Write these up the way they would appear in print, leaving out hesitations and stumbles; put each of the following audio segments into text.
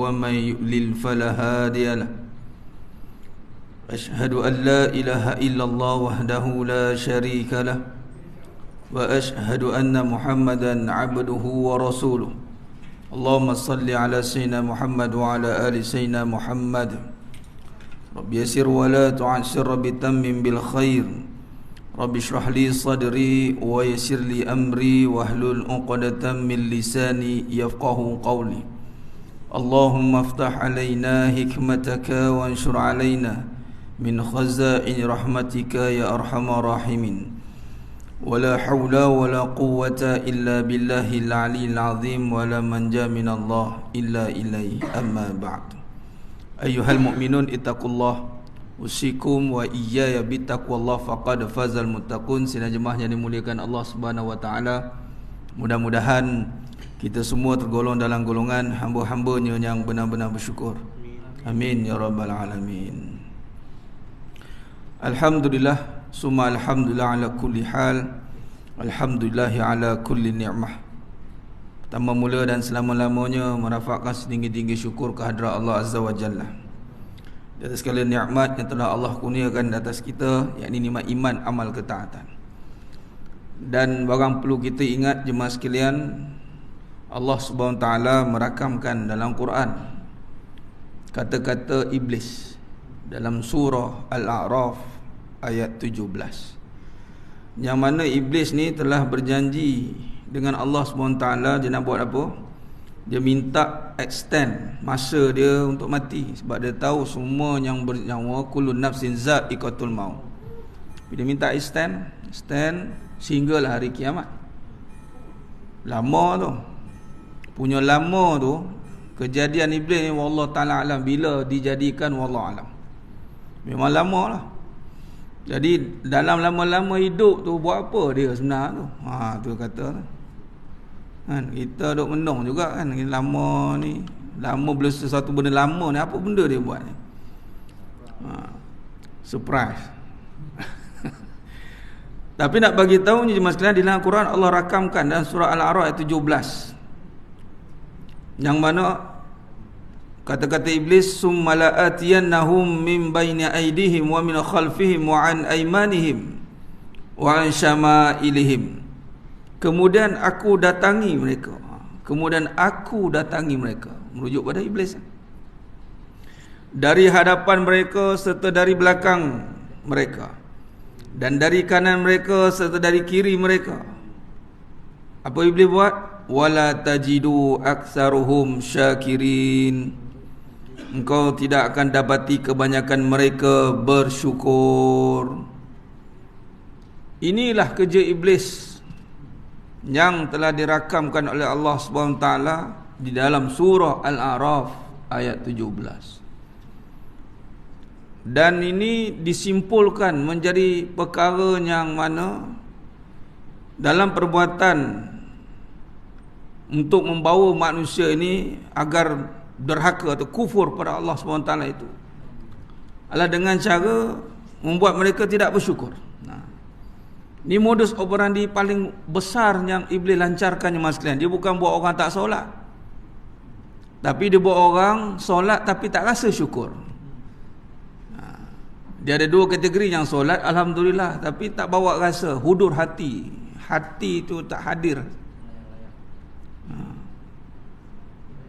ومن يضلل فلا هادي له أشهد أن لا إله إلا الله وحده لا شريك له وأشهد أن محمدا عبده ورسوله اللهم صل على سيدنا محمد وعلى آل سيدنا محمد رب يسر ولا تعسر بتمم بالخير رب اشرح لي صدري ويسر لي أمري واحلل عقدة من لساني يفقه قولي اللهم افتح علينا حكمتك وانشر علينا من خزائن رحمتك يا أرحم الراحمين ولا حول ولا قوة إلا بالله العلي العظيم ولا منجا من الله إلا إليه أما بعد أيها المؤمنون اتقوا الله usikum wa iyaya bittaqwallah faqad fazal muttaqun. Sidang jemaah yang dimuliakan Allah Subhanahu wa taala, mudah-mudahan kita semua tergolong dalam golongan hamba-hambanya yang benar-benar bersyukur. Amin ya rabbal alamin. Alhamdulillah summa alhamdulillah ala kulli hal. Alhamdulillah ala kulli ni'mah. Pertama mula dan selama-lamanya merafakkan setinggi-tinggi syukur kehadrat Allah Azza wa Jalla di atas segala nikmat yang telah Allah kurniakan di atas kita, yakni nikmat iman, amal, ketaatan. Dan barang perlu kita ingat jemaah sekalian, Allah Subhanahu wa taala merakamkan dalam Quran kata-kata iblis dalam surah Al-A'raf ayat 17. Yang mana iblis ni telah berjanji dengan Allah Subhanahu wa taala, dia nak buat apa? Dia minta extend masa dia untuk mati, sebab dia tahu semua yang bernyawa kullu nafsin za'iqatul maut. Dia minta extend sehinggalah hari kiamat. Lama tu. Punya lama tu kejadian iblis ni wallahu taala alam bila dijadikan, wallahu alam. Memang lama lah. Jadi dalam lama-lama hidup tu buat apa dia sebenarnya tu? Tu kata tu. Kan, kita duk menung juga kan, lama ni, lama bila sesuatu benda lama ni, apa benda dia buat ni? Surprise. Tapi nak bagi tahu ni jemaah sekalian, di dalam Quran Allah rakamkan dalam surah Al-A'raf ayat 17, yang mana kata-kata iblis, summa la'atiyannahum min baini aydihim wa min khalfihim wa an aymanihim wa an syama'ilihim. Kemudian aku datangi mereka. Merujuk pada iblis. Dari hadapan mereka serta dari belakang mereka, dan dari kanan mereka serta dari kiri mereka. Apa iblis buat? Wala tajidu aktsaruhum syakirin. Engkau tidak akan dapati kebanyakan mereka bersyukur. Inilah kerja iblis yang telah dirakamkan oleh Allah Subhanahu wa taala di dalam surah Al-A'raf ayat 17. Dan ini disimpulkan menjadi perkara yang mana dalam perbuatan untuk membawa manusia ini agar derhaka atau kufur pada Allah Subhanahu wa taala itu adalah dengan cara membuat mereka tidak bersyukur. Ini modus operandi paling besar yang iblis lancarkan jemaah sekalian. Dia bukan buat orang tak solat, tapi dia buat orang solat tapi tak rasa syukur. Dia ada dua kategori yang solat alhamdulillah tapi tak bawa rasa, hudur hati. Hati itu tak hadir.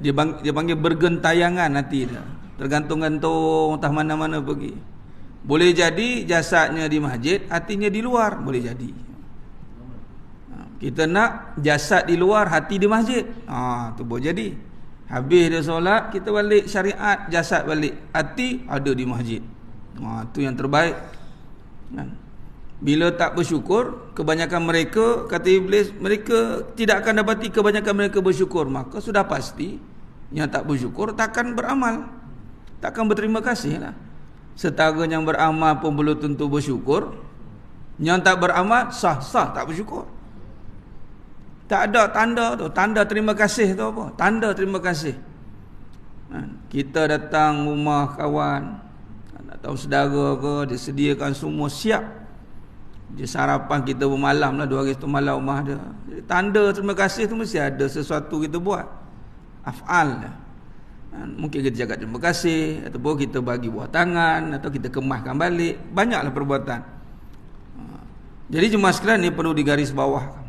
Dia panggil bergentayangan hati dia, tergantung-gantung entah mana-mana pergi. Boleh jadi jasadnya di masjid, hatinya di luar, boleh jadi. Kita nak jasad di luar, hati di masjid. Tu boleh jadi. Habis dia solat, kita balik syariat, jasad balik, hati ada di masjid. Tu yang terbaik. Bila tak bersyukur, kebanyakan mereka, kata iblis, mereka tidak akan dapati kebanyakan mereka bersyukur. Maka sudah pasti yang tak bersyukur takkan beramal, takkan berterima kasih lah. Setara yang beramal pun belum tentu bersyukur. Yang tak beramal sah-sah tak bersyukur. Tak ada tanda tu. Tanda terima kasih tu apa? Tanda terima kasih. Kita datang rumah kawan atau saudara ke, disediakan semua siap. Dia sarapan kita bermalam lah, 2 hari satu malam rumah dia. Jadi tanda terima kasih tu mesti ada sesuatu kita buat. Af'al. Mungkin kita cakap terima kasih, ataupun kita bagi buah tangan, atau kita kemaskan balik. Banyaklah perbuatan. Jadi jemaah sekalian, ni perlu digaris bawah.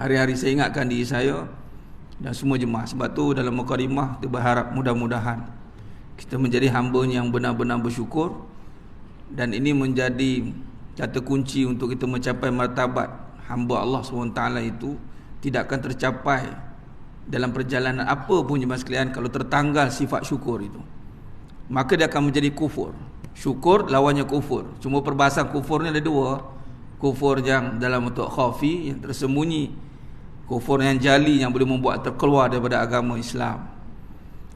Hari-hari saya ingatkan diri saya dan semua jemaah. Sebab tu dalam mukadimah kita berharap mudah-mudahan kita menjadi hamba yang benar-benar bersyukur, dan ini menjadi kata kunci untuk kita mencapai martabat hamba Allah SWT itu tidak akan tercapai dalam perjalanan apa pun jemaah sekalian kalau tertanggal sifat syukur itu. Maka dia akan menjadi kufur. Syukur lawannya kufur. Cuma perbahasan kufur ni ada dua. Kufur yang dalam bentuk khafi, yang tersembunyi. Kufur yang jali, yang boleh membuat terkeluar daripada agama Islam.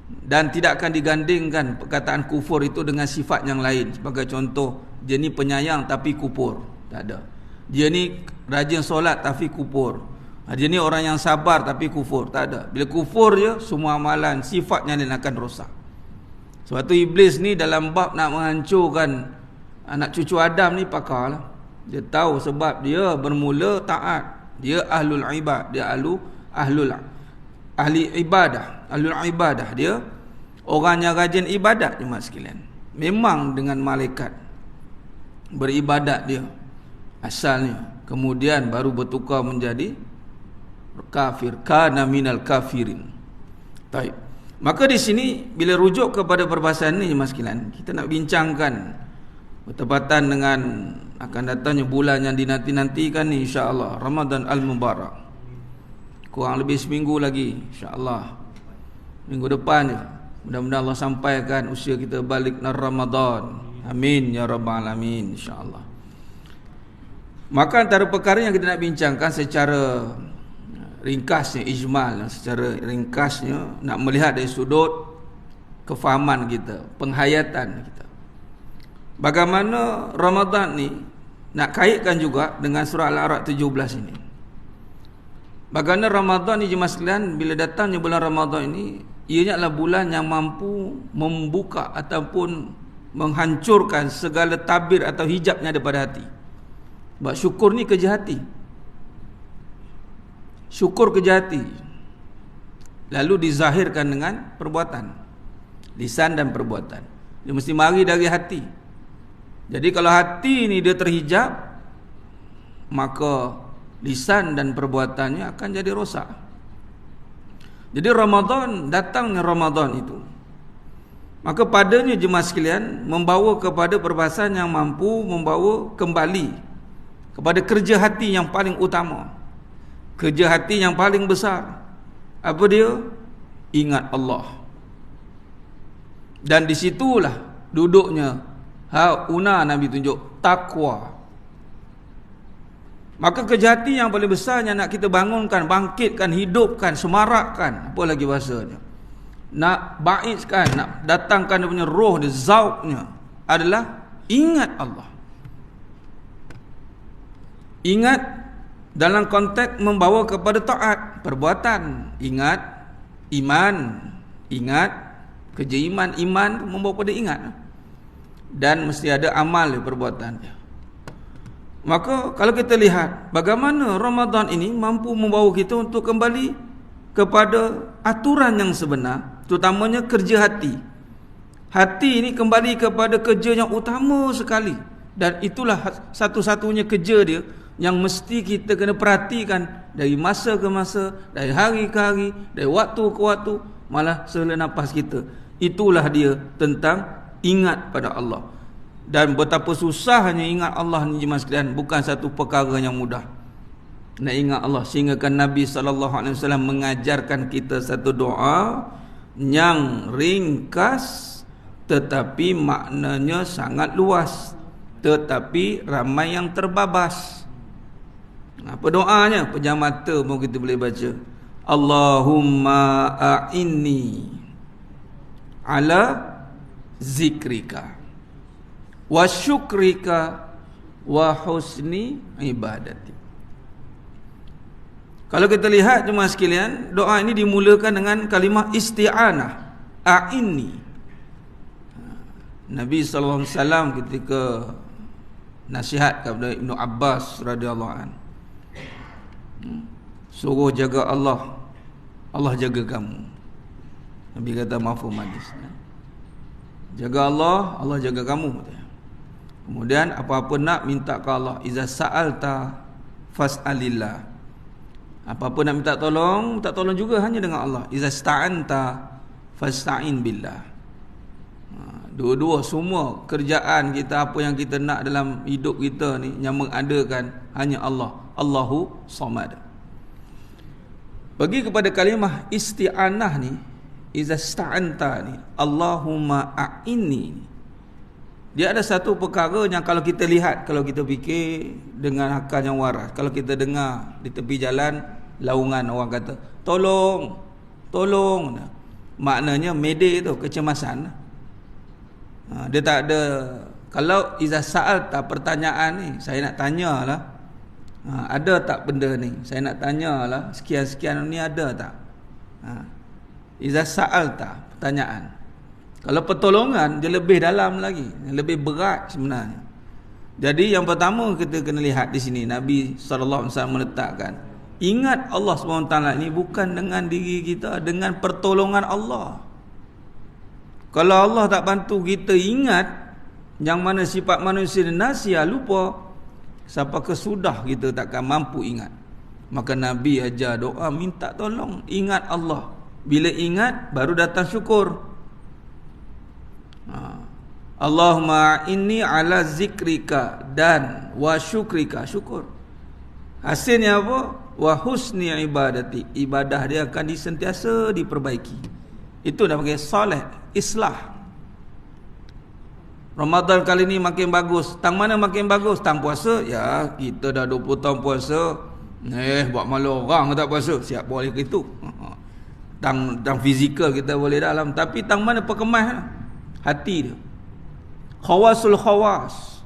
Dan tidak akan digandingkan perkataan kufur itu dengan sifat yang lain. Sebagai contoh, dia ni penyayang tapi kufur. Tak ada. Dia ni rajin solat tapi kufur. Dia ni orang yang sabar tapi kufur. Tak ada. Bila kufur je, semua amalan, sifatnya dia akan rosak. Sebab tu iblis ni dalam bab nak menghancurkan anak cucu Adam ni pakar lah. Dia tahu sebab dia bermula taat. Dia ahlul ibad. Dia ahli ibadah. Ahlul ibadah. Dia orang yang rajin ibadat jemaah sekalian. Memang dengan malaikat beribadat dia asalnya. Kemudian baru bertukar menjadi kafir, kana minal kafirin. Baik. Maka di sini bila rujuk kepada perbahasan ini jemaah sekalian, kita nak bincangkan bertepatan dengan akan datangnya bulan yang dinanti-nantikan ni, insya-Allah, Ramadan Al-Mubarak. Kurang lebih seminggu lagi, insya-Allah. Minggu depan je. Mudah-mudahan Allah sampaikan usia kita balik naar Ramadan. Amin ya rabbal alamin, insya-Allah. Maka antara perkara yang kita nak bincangkan secara ringkasnya, ijmal, secara ringkasnya, nak melihat dari sudut kefahaman kita, penghayatan kita. Bagaimana Ramadan ni nak kaitkan juga dengan surah Al-A'raf 17 ini. Bagaimana Ramadan ni jemaah sekalian, bila datangnya bulan Ramadan ini, ianya adalah bulan yang mampu membuka ataupun menghancurkan segala tabir atau hijabnya daripada hati. Sebab syukur ni kerja hati. Syukur kerja hati, lalu dizahirkan dengan perbuatan, lisan dan perbuatan. Dia mesti mari dari hati. Jadi kalau hati ni dia terhijab, maka lisan dan perbuatannya akan jadi rosak. Jadi Ramadan, datangnya Ramadan itu, maka padanya jemaah sekalian membawa kepada perbahasan yang mampu membawa kembali kepada kerja hati yang paling utama. Kerja hati yang paling besar. Apa dia? Ingat Allah. Dan disitulah duduknya hauna, Nabi tunjuk takwa. Maka kerja hati yang paling besar yang nak kita bangunkan, bangkitkan, hidupkan, semarakkan, apa lagi bahasanya, nak baikkan, nak datangkan dia punya roh, dia zauknya, adalah ingat Allah. Ingat dalam konteks membawa kepada taat, perbuatan. Ingat, iman. Ingat, kerja iman. Iman membawa kepada ingat. Dan mesti ada amal perbuatannya. Maka kalau kita lihat bagaimana Ramadan ini mampu membawa kita untuk kembali kepada aturan yang sebenar, terutamanya kerja hati. Hati ini kembali kepada kerja yang utama sekali. Dan itulah satu-satunya kerja dia yang mesti kita kena perhatikan dari masa ke masa, dari hari ke hari, dari waktu ke waktu, malah sehela nafas kita. Itulah dia tentang ingat pada Allah. Dan betapa susahnya ingat Allah ni jemaah sekalian, bukan satu perkara yang mudah. Nak ingat Allah, sehingga kan Nabi SAW mengajarkan kita satu doa yang ringkas tetapi maknanya sangat luas, tetapi ramai yang terbabas. Apa doanya? Pejam mata pun kita boleh baca. Allahumma a'inni ala zikrika wa syukrika wa husni ibadati. Kalau kita lihat jemaah sekalian, doa ini dimulakan dengan kalimah isti'anah, a'inni. Nabi sallallahu alaihi wasallam ketika nasihat kepada Ibnu Abbas radhiyallahu anhu, suruh jaga Allah, Allah jaga kamu. Nabi kata mafhum hadis. Jaga Allah, Allah jaga kamu. Kemudian apa-apa nak minta ke Allah. Iza sa'alta fas'alillah. Apa-apa nak minta tolong juga hanya dengan Allah. Iza sta'anta fasta'in billah. Dua-dua semua kerjaan kita, apa yang kita nak dalam hidup kita ni, yang mengadakan hanya Allah. Allahu Samad. Bagi kepada kalimah isti'anah ni, iza sta'anta ni, Allahumma a'inni, dia ada satu perkara yang kalau kita lihat, kalau kita fikir dengan akal yang waras, kalau kita dengar di tepi jalan laungan orang kata tolong, maknanya mede tu, kecemasan. Dia tak ada. Kalau iza sa'alta, pertanyaan ni saya nak tanyalah, ada tak benda ni, saya nak tanyalah, sekian-sekian ni ada tak. Iza sa'alta, pertanyaan. Kalau pertolongan, dia lebih dalam lagi, lebih berat sebenarnya. Jadi yang pertama kita kena lihat di sini, Nabi SAW meletakkan, ingat Allah SWT ini bukan dengan diri kita, dengan pertolongan Allah. Kalau Allah tak bantu kita ingat, yang mana sifat manusia nasia, lupa, sampai kesudah kita takkan mampu ingat. Maka Nabi ajar doa minta tolong, ingat Allah. Bila ingat baru datang syukur. Allahumma inni ala zikrika dan wa syukrika, syukur. Hasilnya apa? Wa husni ibadati, ibadah dia akan disentiasa diperbaiki. Itu dah panggil soleh, islah. Ramadan kali ni makin bagus. Tang mana makin bagus? Tang puasa. Ya, kita dah 20 tahun puasa. Buat malu orang tak puasa. Siap boleh ke itu. Tang fizikal kita boleh dalam. Tapi tang mana perkemas? Hati dia. Khawasul khawas.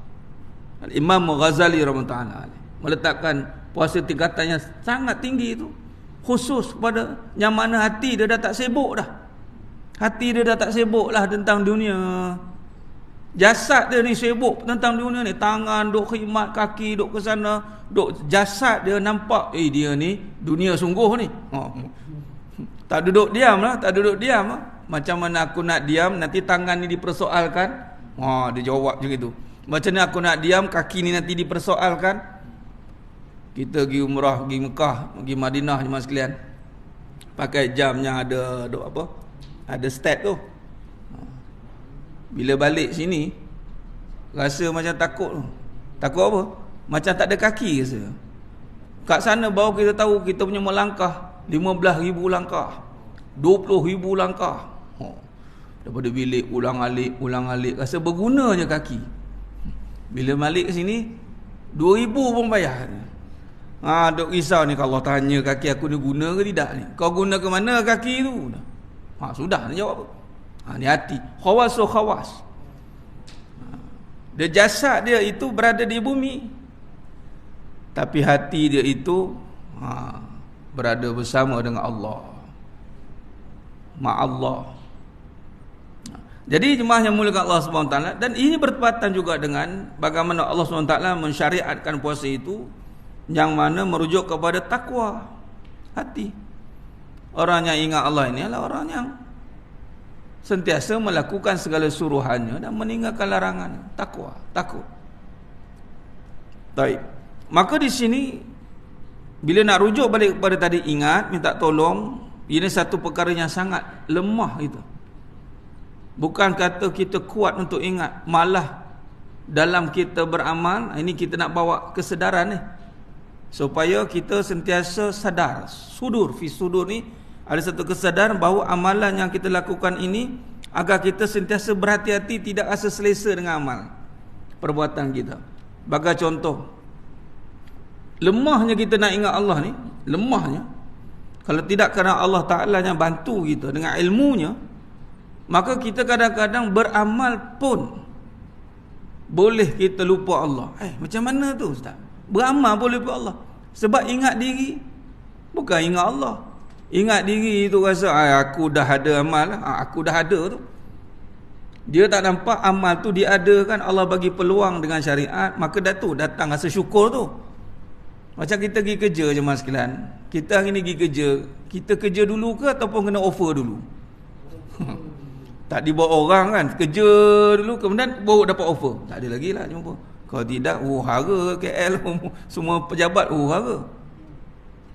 Imam Ghazali rahimahullah meletakkan puasa tingkatan yang sangat tinggi itu, khusus kepada yang mana hati dia dah tak sibuk dah. Hati dia dah tak sibuk lah tentang dunia. Jasad dia ni sibuk tentang dunia ni. Tangan duk khidmat, kaki duk ke sana, duk jasad dia nampak dia ni dunia sungguh ni. Tak duduk diam lah, tak duduk diam lah. Macam mana aku nak diam, nanti tangan ni dipersoalkan. Dia jawab macam itu. Macam mana aku nak diam, kaki ni nanti dipersoalkan. Kita pergi umrah, pergi Mekah, pergi Madinah jemaah sekalian, pakai jam yang ada apa? Ada stat tu. Bila balik sini rasa macam takut tu. Takut apa? Macam tak ada kaki rasa. Kat sana baru kita tahu kita punya melangkah 15,000 langkah, 20,000 langkah. Daripada bilik ulang alik rasa berguna je kaki. Bila balik ke sini 2,000 pun payah. Duk risau ni, kalau tanya kaki aku ni guna ke tidak ni. Kau guna ke mana kaki tu? Sudah nak jawab apa? Ni hati. Khawasul khawas. Dia jasad dia itu berada di bumi, tapi hati dia itu berada bersama dengan Allah. Ma'allah. Jadi jemaah yang mulia Allah SWT, dan ini bertepatan juga dengan bagaimana Allah SWT mensyariatkan puasa itu, yang mana merujuk kepada takwa hati. Orang yang ingat Allah ini adalah orang yang sentiasa melakukan segala suruhannya dan meninggalkan larangannya. Takwa, takut. Baik. Maka di sini bila nak rujuk balik kepada tadi, ingat, minta tolong, ini satu perkara yang sangat lemah itu. Bukan kata kita kuat untuk ingat, malah dalam kita beramal, ini kita nak bawa kesedaran ni, supaya kita sentiasa sadar. Sudur, fi sudur ni ada satu kesadaran bahawa amalan yang kita lakukan ini, agar kita sentiasa berhati-hati, tidak rasa selesa dengan amal perbuatan kita. Bagai contoh, lemahnya kita nak ingat Allah ni, lemahnya. Kalau tidak kerana Allah Ta'ala yang bantu kita dengan ilmunya, maka kita kadang-kadang beramal pun boleh kita lupa Allah. Macam mana tu Ustaz? Beramal boleh lupa Allah. Sebab ingat diri, bukan ingat Allah. Ingat diri itu rasa aku dah ada amal, aku dah ada tu. Dia tak nampak amal tu diadakan, Allah bagi peluang dengan syariat, maka datang rasa syukur tu. Macam kita pergi kerja je mas sekalian. Kita hari ni pergi kerja, kita kerja dulu ke ataupun kena offer dulu? Tak dibawa orang kan, kerja dulu kemudian baru dapat offer. Tak ada lagi lah jumpa. Kalau tidak, hara KL semua pejabat hara.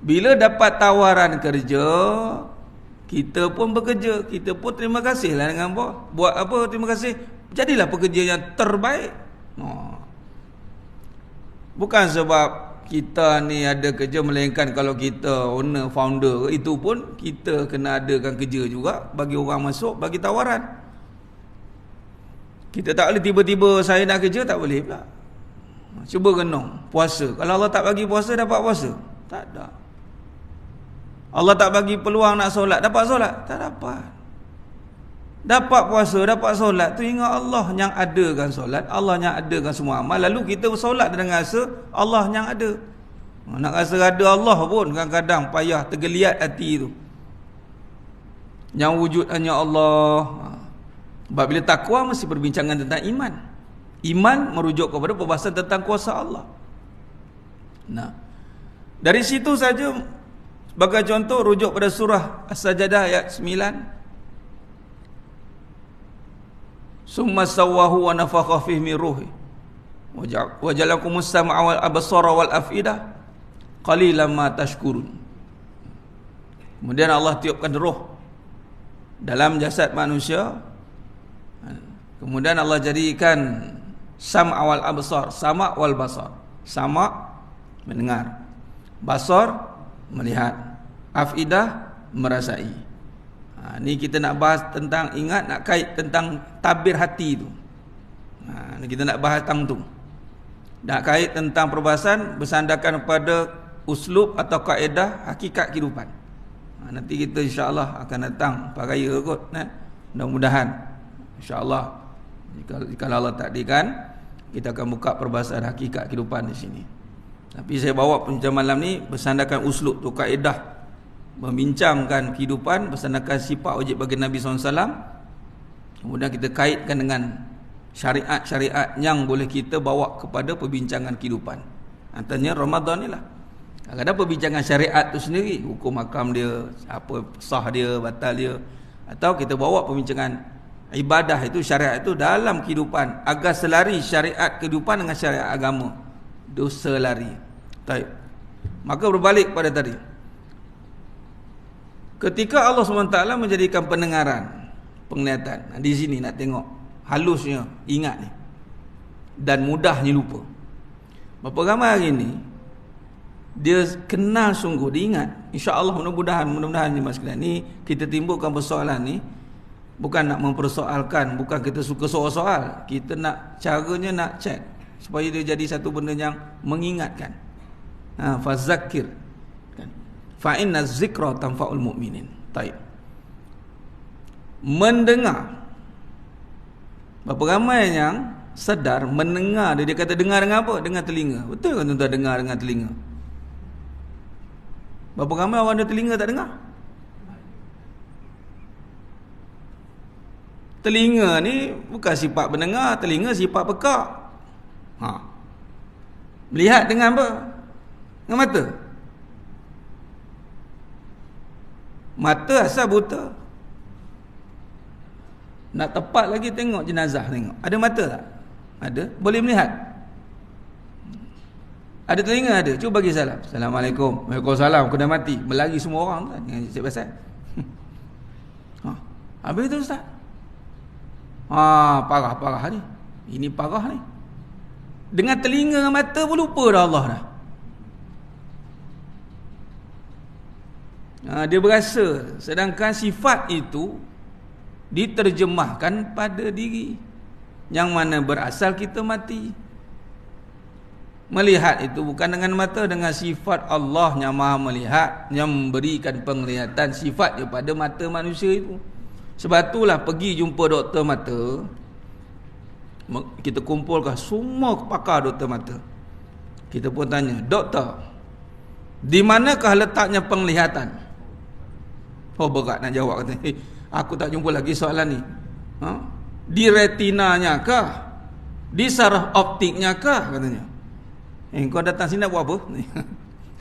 Bila dapat tawaran kerja, kita pun bekerja, kita pun terima kasih lah dengan bos. Buat apa terima kasih? Jadilah pekerja yang terbaik. Bukan sebab kita ni ada kerja, melainkan kalau kita owner, founder, itu pun kita kena adakan kerja juga, bagi orang masuk, bagi tawaran. Kita tak boleh tiba-tiba saya nak kerja, tak boleh pula. Cuba renung puasa. Kalau Allah tak bagi puasa, dapat puasa? Tak ada. Allah tak bagi peluang nak solat, dapat solat? Tak dapat. Dapat puasa, dapat solat tu ingat Allah yang adakan solat, Allah yang adakan semua amal. Lalu kita solat dengan rasa Allah yang ada. Nak rasa ada Allah pun kadang-kadang payah, tergeliat hati tu. Yang wujud hanya Allah. Sebab bila takwa mesti perbincangan tentang iman. Iman merujuk kepada perbahasan tentang kuasa Allah. Nah, dari situ saja, sebagai contoh, rujuk pada surah As-Sajdah ayat 9. Summa sawwahu wa nafakha fihi min ruhi wa ja'alakumus sam'a wal absara wal afidah qalilan ma tashkurun. Kemudian Allah tiupkan roh dalam jasad manusia. Kemudian Allah jadikan sam'a wal absar, sama' wal basar. Sama' mendengar, basar melihat, afidah merasai. Ni kita nak bahas tentang, ingat, nak kait tentang tabir hati tu. Ni kita nak bahas tentang tu. Nak kait tentang perbahasan bersandarkan pada uslub atau kaedah hakikat kehidupan. Nanti kita insya-Allah akan datang paraya kot, mudah-mudahan insya-Allah, jika Allah takdirkan, kita akan buka perbahasan hakikat kehidupan di sini. Tapi saya bawa perbincangan malam ni bersandarkan uslub tu, kaedah membincangkan kehidupan bersandarkan sifat wajib bagi Nabi SAW. Kemudian kita kaitkan dengan syariat-syariat yang boleh kita bawa kepada perbincangan kehidupan. Antaranya Ramadan ni lah. Kadang-kadang perbincangan syariat tu sendiri, hukum hakam dia, apa sah dia, batal dia, atau kita bawa perbincangan ibadah itu, syariat itu dalam kehidupan, agar selari syariat kehidupan dengan syariat agama. Dosa lari. Baik. Maka berbalik pada tadi. Ketika Allah SWT menjadikan pendengaran, penglihatan, di sini nak tengok halusnya, ingat ni, dan mudahnya lupa. Berapa ramai hari ni dia kenal sungguh, dia ingat. InsyaAllah mudah-mudahan ni mas sekalian, ni kita timbulkan persoalan ni bukan nak mempersoalkan, bukan kita suka soal-soal, kita nak caranya nak check supaya dia jadi satu benda yang mengingatkan. Fazakir, fa inna zikra tanfa'ul mu'minin. Baik. Mendengar. Berapa ramai yang sedar mendengar dia kata dengar dengan apa? Dengan telinga. Betul kan tuan-tuan, dengar dengan telinga? Berapa ramai orang ada telinga tak dengar? Telinga ni bukan sifat mendengar, telinga sifat pekak. Melihat dengan apa? Dengan mata. Mata asal buta. Nak tepat lagi tengok jenazah, tengok. Ada mata tak? Ada. Boleh melihat. Ada telinga, ada. Cuba bagi salam. Assalamualaikum. Waalaikumsalam. Kena mati. Berlari semua orang kan. Yang cik pasal. Habis tu ustaz. Parah ni. Ini parah ni. Dengan telinga dan mata pun lupa dah Allah dah. Dia berasa, sedangkan sifat itu diterjemahkan pada diri, yang mana berasal kita mati. Melihat itu bukan dengan mata, dengan sifat Allah yang maha melihat, yang memberikan penglihatan, sifatnya pada mata manusia itu. Sebab itulah pergi jumpa doktor mata, kita kumpulkan semua pakar doktor mata, kita pun tanya, doktor, di manakah letaknya penglihatan? Oh, berat nak jawab, kata, aku tak jumpa lagi soalan ni. Di retinanya kah? Di saraf optiknya kah? Katanya. Kau datang sini nak buat apa?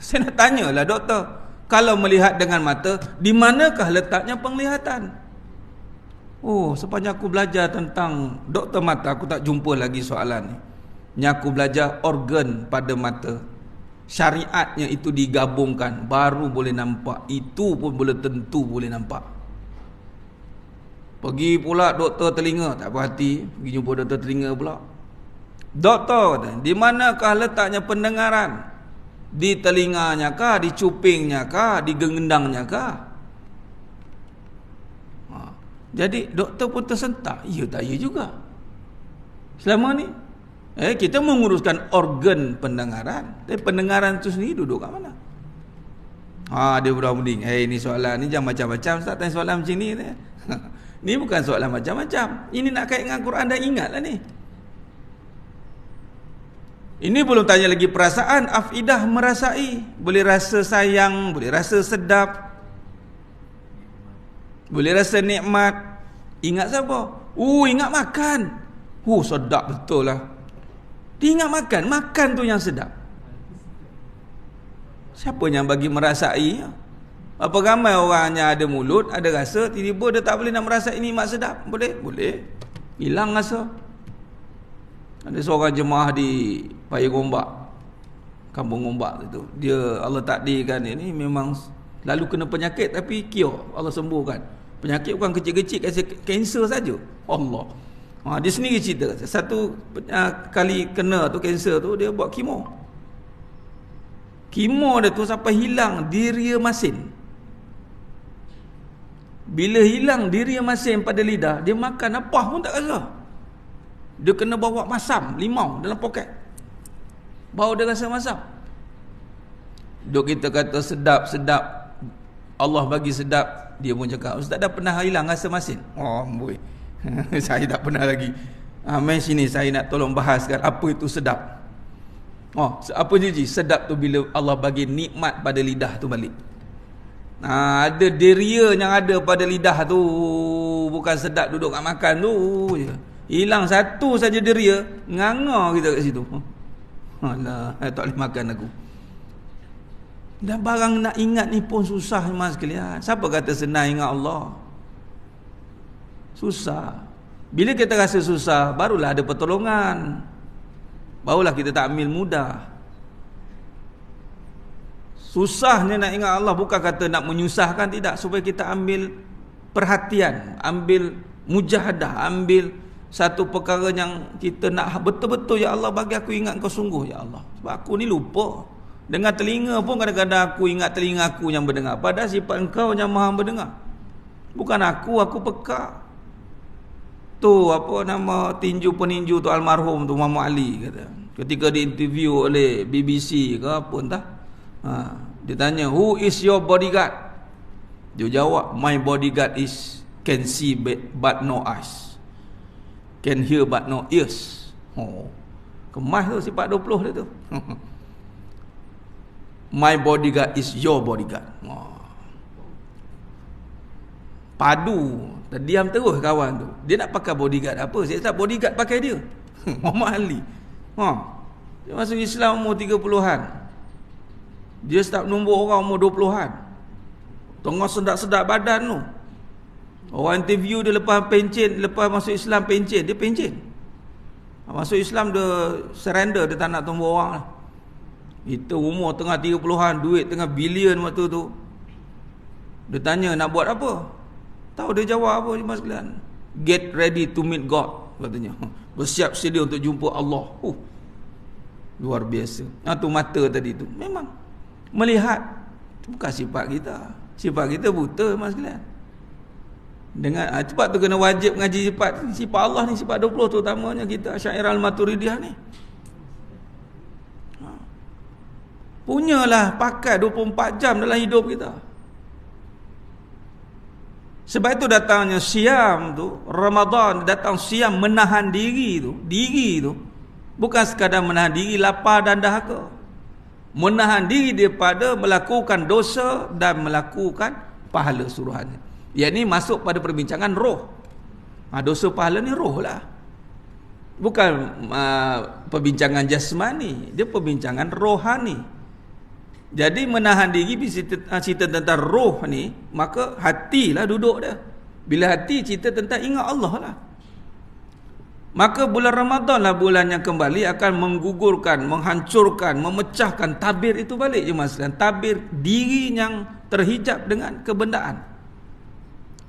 Saya nak tanyalah doktor, kalau melihat dengan mata, di manakah letaknya penglihatan? Oh, sepanjang aku belajar tentang doktor mata, aku tak jumpa lagi soalan ni. Yang aku belajar organ pada mata, syariatnya itu digabungkan, baru boleh nampak. Itu pun boleh tentu boleh nampak. Pergi pula doktor telinga, tak berhati, pergi jumpa doktor telinga pula. Doktor kata, di manakah letaknya pendengaran? Di telinganya kah, di cupingnya kah, di gendangnya kah? Jadi doktor pun tersentak. Ya tak ya juga. Selama ni kita menguruskan organ pendengaran, tapi pendengaran tu sendiri duduk kat mana? Dia budak-budik. Ni soalan ni jangan macam-macam. Ustaz tanya soalan macam ni. Ni bukan soalan macam-macam. Ini nak kait dengan Quran, dah ingatlah ni. Ini belum tanya lagi perasaan, afidah merasai. Boleh rasa sayang, boleh rasa sedap, boleh rasa nikmat. Ingat siapa? Ingat makan. Sedap betul lah. Dia ingat makan. Makan tu yang sedap. Siapa yang bagi merasai? Apa ramai orang yang ada mulut, ada rasa, tiba-tiba dia tak boleh nak merasai nikmat sedap. Boleh? Boleh. Hilang rasa. Ada seorang jemaah di Paya Gombak, Kampung Gombak tu. Dia Allah takdirkan ini memang lalu kena penyakit, tapi cure, Allah sembuhkan. Penyakit bukan kecil-kecil, kanser saja. Allah. Dia sendiri cerita, satu kali kena tu kanser tu, dia buat kemo. Kemo dia tu sampai hilang diria masin. Bila hilang diria masin pada lidah, dia makan apa pun tak rasa. Dia kena bawa masam, limau dalam poket. Bau dia rasa masam. Duk kita kata sedap-sedap, Allah bagi sedap. Dia pun cakap, Ustaz dah pernah hilang rasa masin? Boy. Saya tak pernah lagi. Main sini saya nak tolong bahaskan apa itu sedap. Apa je sedap tu bila Allah bagi nikmat pada lidah tu balik. Ada deria yang ada pada lidah tu, bukan sedap duduk kat makan tu je. Hilang satu saja deria, nganga kita kat situ. Alah, tak boleh makan aku. Dan barang nak ingat ni pun susah mas sekalian. Siapa kata senang ingat Allah? Susah. Bila kita rasa susah, barulah ada pertolongan. Barulah kita tak ambil mudah. Susahnya nak ingat Allah bukan kata nak menyusahkan, tidak. Supaya kita ambil perhatian, ambil mujahadah, ambil satu perkara yang kita nak betul-betul, ya Allah bagi aku ingat kau sungguh ya Allah. Sebab aku ni lupa. Dengan telinga pun kadang-kadang aku ingat telinga aku yang mendengar, padahal sifat engkau yang maha mendengar. Bukan aku peka. Tu apa nama tinju peninju tu almarhum tu Muhammad Ali kata. Ketika diinterview oleh BBC ke apa entah. Dia tanya, who is your bodyguard? Dia jawab, my bodyguard is can see but no eyes, can hear but no ears. Kemas tu sifat 20 dia tu. My bodyguard is your bodyguard. Padu, terdiam terus kawan tu. Dia nak pakai bodyguard apa? Saya tak bodyguard pakai dia. Muhammad Ali. Dia masuk Islam umur 30-an. Dia start nombor orang umur 20-an. Tengah sedap-sedap badan tu. Orang interview dia lepas pencen, lepas masuk Islam pencen, dia pencen. Masuk Islam dia surrender, dia tak nak tunggu orang lah. Itu umur tengah 30-an, duit tengah bilion waktu tu. Dia tanya nak buat apa? Tahu dia jawab apa jemaah sekalian? Get ready to meet God, katanya. Bersiap sedia untuk jumpa Allah. Luar biasa. Tu mata tadi tu. Memang melihat bukan sifat kita. Sifat kita buta jemaah sekalian. Dengan sebab tu kena wajib ngaji sifat Allah ni, sifat 20 terutamanya kita Asy'ariyah Al-Maturidiyah ni. Punyalah pakai 24 jam dalam hidup kita. Sebab itu datangnya siam tu, Ramadan datang siam menahan diri tu. Diri tu bukan sekadar menahan diri lapar dan dahaga. Menahan diri daripada melakukan dosa dan melakukan pahala suruhannya. Yang ni masuk pada perbincangan roh. Dosa pahala ni roh lah. Bukan perbincangan jasmani, dia perbincangan rohani. Jadi menahan diri cerita tentang roh ni, maka hatilah duduk dia. Bila hati cerita tentang ingat Allah lah. Maka bulan Ramadan lah bulan yang kembali akan menggugurkan, menghancurkan, memecahkan tabir itu balik je mas. Tabir diri yang terhijab dengan kebendaan.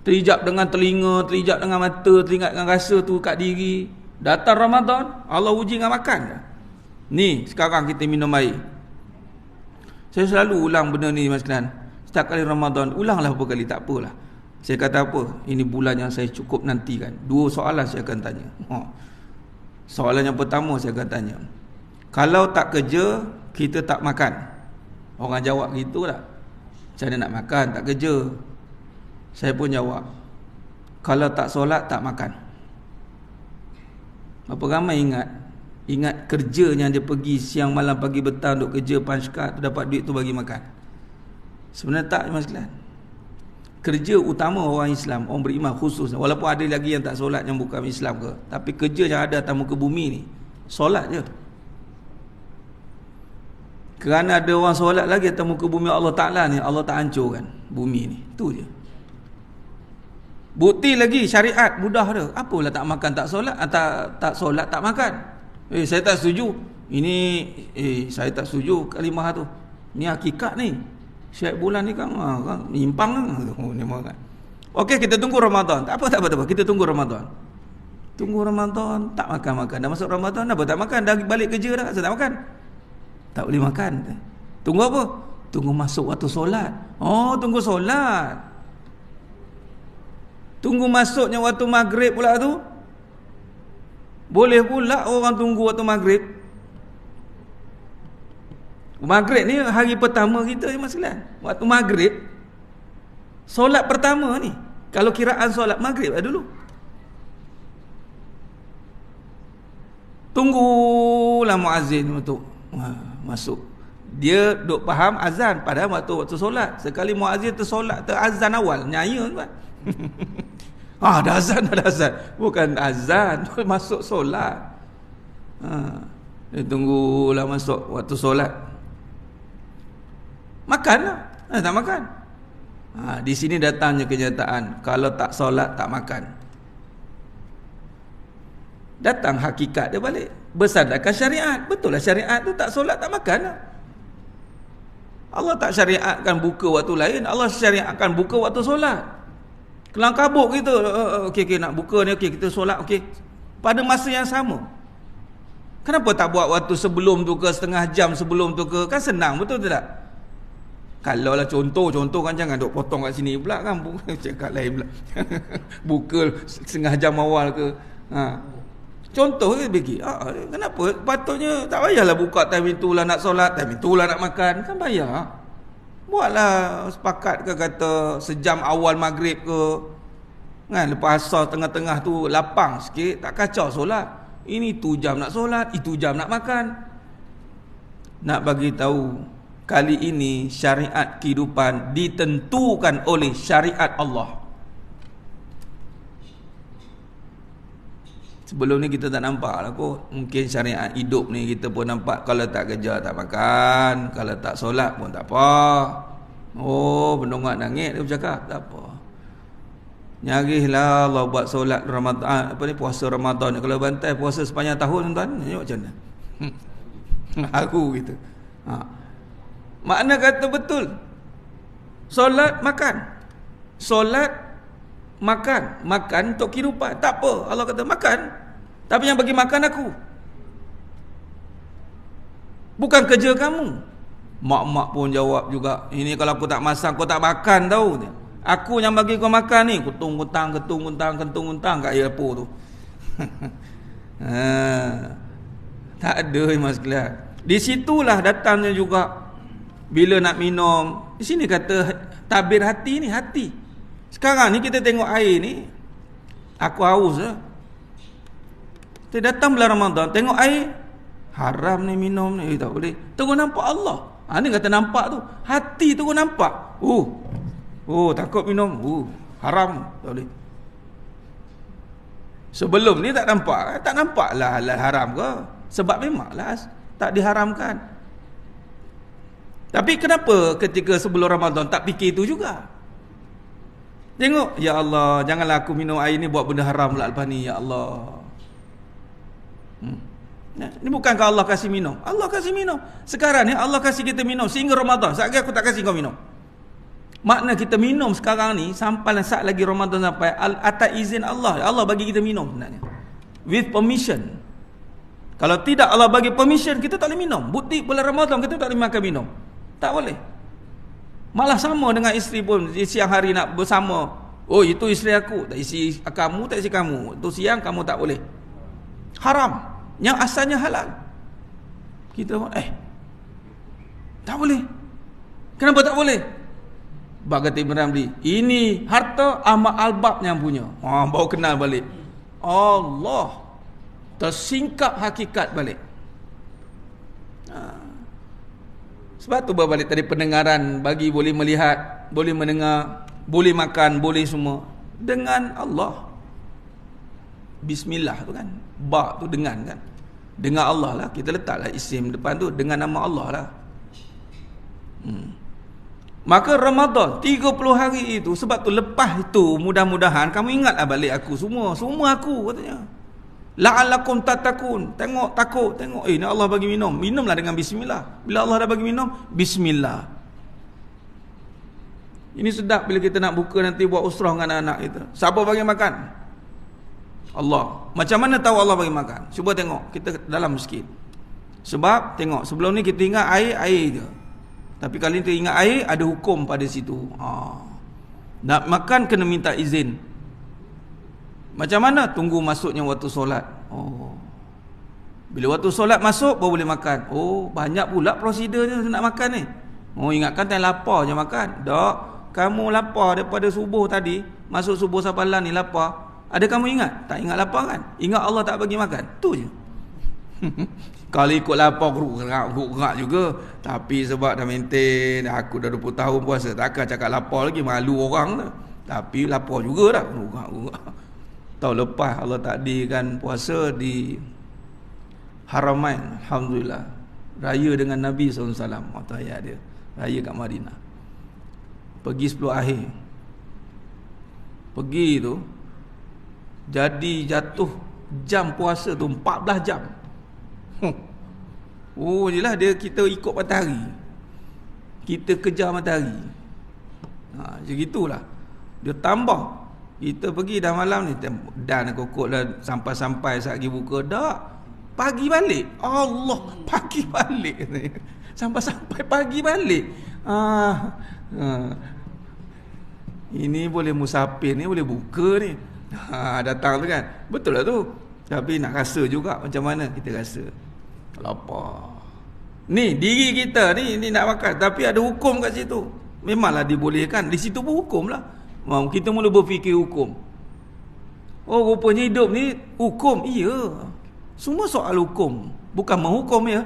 Terhijab dengan telinga, terhijab dengan mata, teringat dengan rasa tu kat diri. Datang Ramadan, Allah uji dengan makan. Ni sekarang kita minum air. Saya selalu ulang benda ni mas sekalian. Setiap kali Ramadan, ulanglah beberapa kali, tak apalah. Saya kata apa? Ini bulan yang saya cukup nantikan. 2 soalan saya akan tanya. Soalan yang pertama saya akan tanya. Kalau tak kerja, kita tak makan. Orang jawab gitu lah. Macam mana nak makan? Tak kerja. Saya pun jawab. Kalau tak solat, tak makan. Berapa ramai ingat kerjanya dia pergi siang malam pagi petang duk kerja punchcard tu dapat duit tu bagi makan. Sebenarnya tak mas sekalian. Kerja utama orang Islam, orang beriman khusus, walaupun ada lagi yang tak solat yang bukan Islam ke, tapi kerja yang ada atas muka bumi ni solat je. Kerana ada orang solat lagi atas muka bumi Allah Ta'ala ni, Allah tak hancurkan bumi ni. Tu je. Bukti lagi syariat mudah dia. Apalah tak makan tak solat, tak solat tak makan. Saya tak setuju. Saya tak setuju kalimah tu. Ni hakikat ni. Syed bulan ni kan menyimpang kan. Okey, kita tunggu Ramadan. Tak apa. Kita tunggu Ramadan. Tunggu Ramadan, tak makan. Dah masuk Ramadan, apa tak makan? Dah balik kerja dah, saya tak makan. Tak boleh makan. Tunggu apa? Tunggu masuk waktu solat. Oh, tunggu solat. Tunggu masuknya waktu maghrib pula tu. Boleh pula orang tunggu waktu maghrib. Maghrib ni hari pertama kita ni mas sekalian. Waktu maghrib, solat pertama ni. Kalau kiraan solat maghrib lah dulu. Tunggulah muazzin untuk masuk. Dia duk faham azan padahal waktu solat. Sekali muazzin tersolat, terazan awal, nyaya kan. Dah azan. Bukan azan, masuk solat. Dia tunggulah masuk waktu solat. Makanlah. Tak makan. Di sini datangnya kenyataan. Kalau tak solat, tak makan. Datang hakikat dia balik. Bersandarkan syariat. Betul lah syariat tu tak solat, tak makan lah. Allah tak syariatkan buka waktu lain. Allah syariatkan buka waktu solat. Kelang kabut kita. Okey, nak buka ni. Okey, kita solat. Okey. Pada masa yang sama. Kenapa tak buat waktu sebelum tu ke, setengah jam sebelum tu ke? Kan senang, betul tak? Kalau lah contoh kan jangan duk potong kat sini pula kan. Cakap lain pula. Buka setengah jam awal ke. Contoh ke bagi. Kenapa? Patutnya tak payahlah buka time itulah nak solat, time itulah nak makan. Kan bayar. Buatlah sepakat ke kata sejam awal maghrib ke. Kan lepas asar tengah-tengah tu lapang sikit, tak kacau solat. Ini tu jam nak solat, itu jam nak makan. Nak bagi tahu kali ini syariat kehidupan ditentukan oleh syariat Allah. Sebelum ni kita tak nampak lah kot. Mungkin syariat hidup ni kita pun nampak. Kalau tak kerja tak makan, kalau tak solat pun tak apa. Oh, pendongat nangis dia bercakap, tak apa. Nyarilah Allah buat solat Ramadan, puasa Ramadan. Kalau bantai puasa sepanjang tahun tuan, tengok macam mana. Aku gitu. Makna kata betul. Solat makan. Solat makan. Makan untuk kehidupan. Tak apa. Allah kata makan. Tapi yang bagi makan aku. Bukan kerja kamu. Mak-mak pun jawab juga. Ini kalau aku tak masak, kau tak makan tau. Aku yang bagi kau makan ni. Ketung-ketang kat air apa tu. Tak ada mas sekalian. Di situlah datangnya juga bila nak minum. Di sini kata tabir hati ni, hati. Sekarang ni kita tengok air ni, aku haus lah. Kita datang bulan Ramadan, tengok air, haram ni minum ni, tak boleh. Tunggu nampak Allah. Ni kata nampak tu, hati tunggu nampak. Takut minum. Haram, tak boleh. Sebelum ni tak nampak. Tak nampak lah halal haram ke. Sebab memanglah tak diharamkan. Tapi kenapa ketika sebelum Ramadan tak fikir itu juga? Tengok, ya Allah, janganlah aku minum air ni buat benda haram pula lepas ni, ya Allah. Ini bukankah Allah kasih minum? Allah kasih minum. Sekarang ni Allah kasih kita minum sehingga Ramadan. Saat lagi aku tak kasih kau minum. Makna kita minum sekarang ni sampai saat lagi Ramadan sampai atas izin Allah. Allah bagi kita minum sebenarnya. With permission. Kalau tidak Allah bagi permission, kita tak boleh minum. Bukti bulan Ramadan kita tak boleh makan minum. Tak boleh. Malah sama dengan isteri pun, di siang hari nak bersama. Oh, itu isteri aku, tak isi kamu, tak isi kamu. Itu siang kamu tak boleh. Haram. Yang asalnya halal. Kita tak boleh. Kenapa tak boleh? Kata Ibn Ramli, ini harta Ahmad Albab yang punya. Baru kenal balik. Allah tersingkap hakikat balik. Sebab tu berbalik tadi pendengaran bagi boleh melihat, boleh mendengar, boleh makan, boleh semua dengan Allah. Bismillah tu kan. Ba tu dengan kan. Dengan Allah lah. Kita letaklah isim depan tu dengan nama Allah lah. Maka Ramadan 30 hari itu, sebab tu lepas itu mudah-mudahan kamu ingatlah balik aku semua aku katanya. La'allakum tattaqun. Tengok takut, tengok ni Allah bagi minum. Minumlah dengan bismillah. Bila Allah dah bagi minum, bismillah. Ini sedap bila kita nak buka nanti buat usrah dengan anak-anak kita. Siapa bagi makan? Allah. Macam mana tahu Allah bagi makan? Cuba tengok kita dalam masjid. Sebab tengok sebelum ni kita ingat air je. Tapi kali ni kita ingat air ada hukum pada situ. Nak makan kena minta izin. Macam mana? Tunggu masuknya waktu solat. Bila waktu solat masuk baru boleh makan. Banyak pula prosedurnya nak makan ni. Ingatkan time lapar je makan. Tak. Kamu lapar daripada subuh tadi, masuk subuh sampai malam ni lapar. Ada kamu ingat? Tak ingat lapar kan? Ingat Allah tak bagi makan. Tu je. Kalau ikut lapar gerak juga. Tapi sebab dah maintain, aku dah 20 tahun puasa, takkan cakap lapar lagi, malu orang tu. Tapi lapar juga dah. Tahun lepas Allah takdirkan puasa di Haramain, alhamdulillah. Raya dengan Nabi SAW. Waktu ayat dia raya kat Madinah. Pergi 10 akhir. Pergi tu jadi jatuh jam puasa tu 14 jam. Jelah dia kita ikut matahari. Kita kejar matahari. Macam gitulah. Dia tambah. Kita pergi dah malam ni dan kokok dah sampai-sampai saat pergi buka dak. Pagi balik. Allah, pagi balik. Sampai-sampai pagi balik. Ini boleh musafir ni boleh buka ni. Datang tu kan. Betul lah tu. Tapi nak rasa juga macam mana kita rasa. Lapar. Ni diri kita ni nak makan tapi ada hukum kat situ. Memanglah dibolehkan. Di situ pun hukum lah. Kita mula berfikir hukum. Rupanya hidup ni hukum. Iya. Semua soal hukum. Bukan menghukum ya.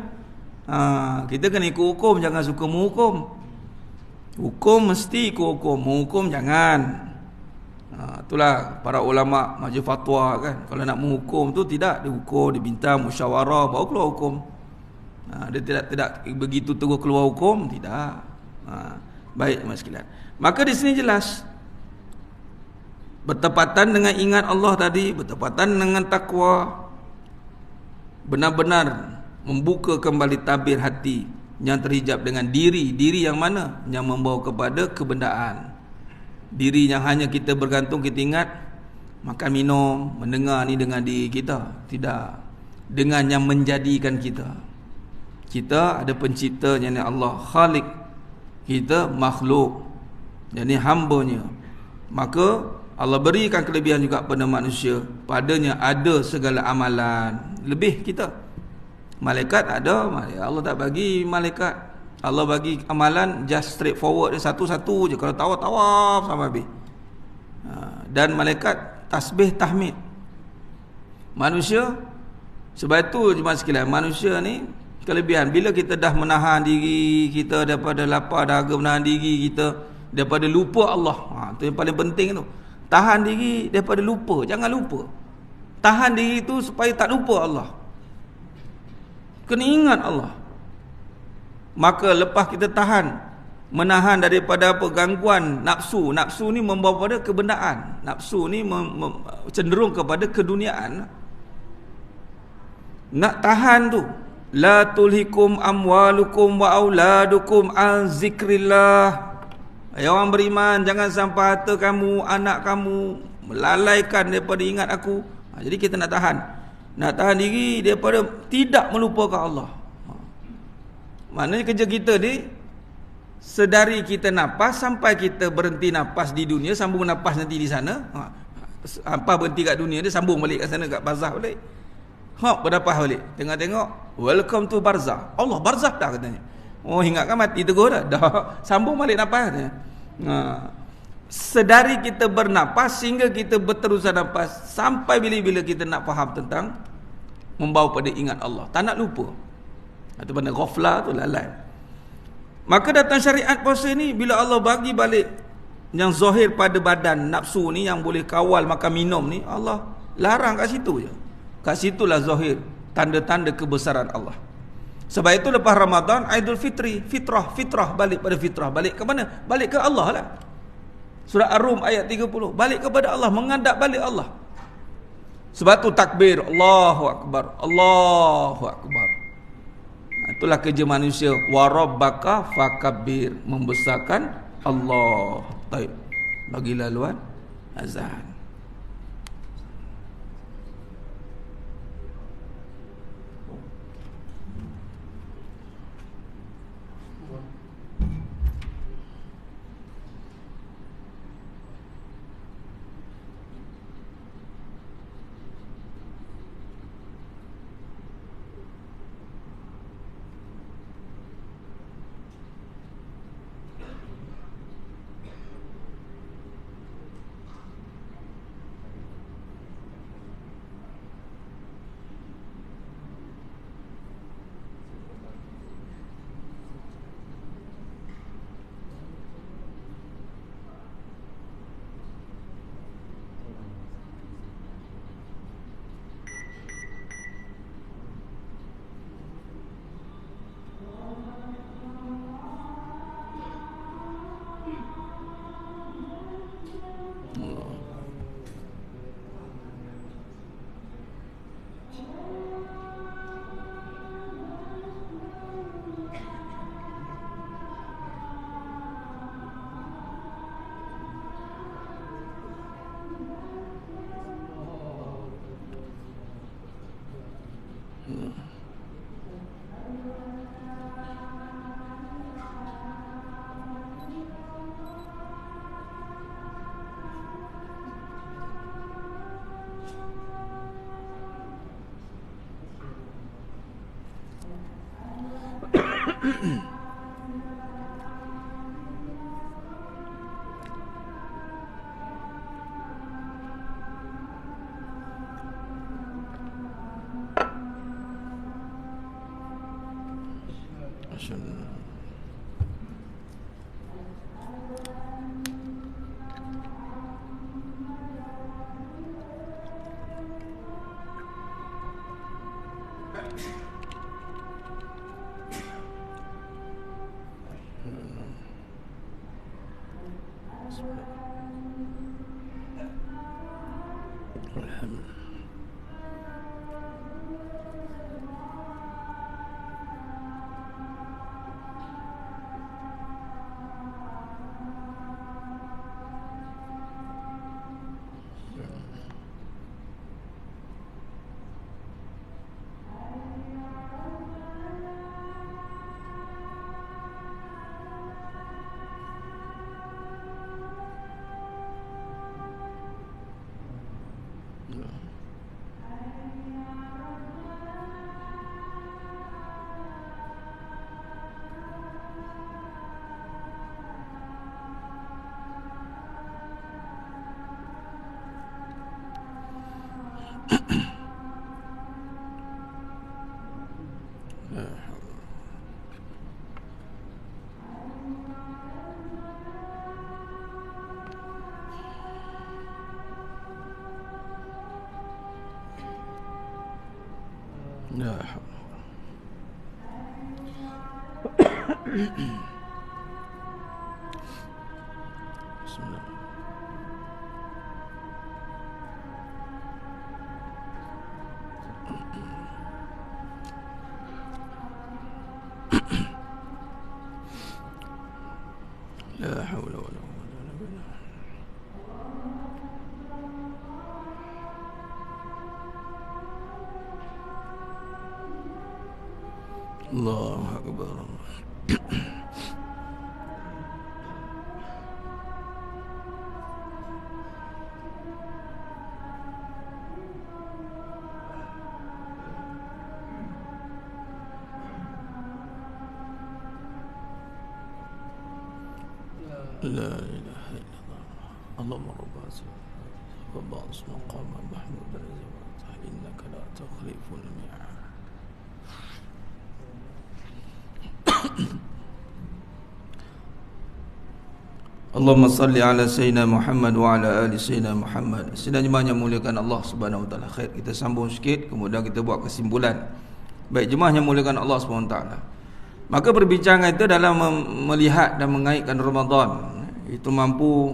Kita kena ikut hukum, jangan suka menghukum. Hukum mesti ikut hukum, menghukum jangan. Itulah para ulama majlis fatwa kan. Kalau nak menghukum tu tidak dihukum, diminta musyawarah baru keluar hukum. Dia tidak begitu terus keluar hukum, tidak. Baik mas sekalian. Maka di sini jelas bertepatan dengan ingat Allah tadi, bertepatan dengan takwa, benar-benar membuka kembali tabir hati yang terhijab dengan diri yang mana? Yang membawa kepada kebendaan. Diri yang hanya kita bergantung, kita ingat makan minum, mendengar ni dengan diri kita. Tidak. Dengan yang menjadikan kita. Kita ada pencipta yang Allah, Khalik. Kita makhluk, yang hambanya. Maka Allah berikan kelebihan juga pada manusia. Padanya ada segala amalan. Lebih kita. Malaikat ada, Allah tak bagi malaikat. Allah bagi amalan just straightforward dia satu-satu je. Kalau tawaf sampai habis. Dan malaikat tasbih tahmid. Manusia sebab itu jemaah sekalian, manusia ni kelebihan bila kita dah menahan diri kita daripada lapar dahaga, menahan diri kita daripada lupa Allah. Itu yang paling penting tu. Tahan diri daripada lupa, jangan lupa. Tahan diri itu supaya tak lupa Allah. Kena ingat Allah. Maka lepas kita tahan menahan daripada apa gangguan nafsu. Nafsu ni membawa pada kebendaan. Nafsu ni cenderung kepada keduniaan. Nak tahan tu. La tulhikum amwalukum wa auladukum an zikrillah. Orang beriman, jangan sampai harta kamu, anak kamu melalaikan daripada ingat aku. Jadi kita nak tahan. Nak tahan diri daripada tidak melupakan Allah. Maknanya kerja kita ni, sedari kita napas sampai kita berhenti napas di dunia, sambung napas nanti di sana. Hampa berhenti kat dunia dia, sambung balik kat sana, kat barzah balik. Bernapas balik. Tengok-tengok, welcome to barzah. Allah, barzah dah katanya. Oh, ingatkan mati tegur dah. Dah, sambung balik napas katanya. Sedari kita bernapas sehingga kita berterusan napas, sampai bila-bila kita nak faham tentang membawa pada ingat Allah, tak nak lupa. Atau pada ghaflah tu, lalai. Maka datang syariat puasa ni, bila Allah bagi balik yang zahir pada badan nafsu ni, yang boleh kawal makan minum ni, Allah larang kat situ je. Kat situlah zahir tanda-tanda kebesaran Allah. Sebab itu lepas Ramadan, Aidul Fitri, fitrah balik pada fitrah. Balik ke mana? Balik ke Allah lah. Surah Ar-Rum ayat 30. Balik kepada Allah, menghadap balik Allah. Sebab tu takbir, Allahu Akbar, Allahu Akbar. Itulah kerja manusia. Wa rabbaka fakabbir, membesarkan Allah. Baik, bagi laluan azan. La haula wala quwwata illa billah. Allahu akbar. La ilaha illallah. Allahumma rabbana wa ba'as maqama mahmud rizqan innaka la tukhliful mi'ad. Allahumma salli ala sayyidina Muhammad wa ala ali sayyidina Muhammad. Sedang jemaah yang muliakan Allah Subhanahu wa taala. Khair kita sambung sikit kemudian kita buat kesimpulan. Baik jemaah yang muliakan Allah Subhanahu wa taala. Maka perbincangan itu dalam melihat dan mengaitkan Ramadan itu mampu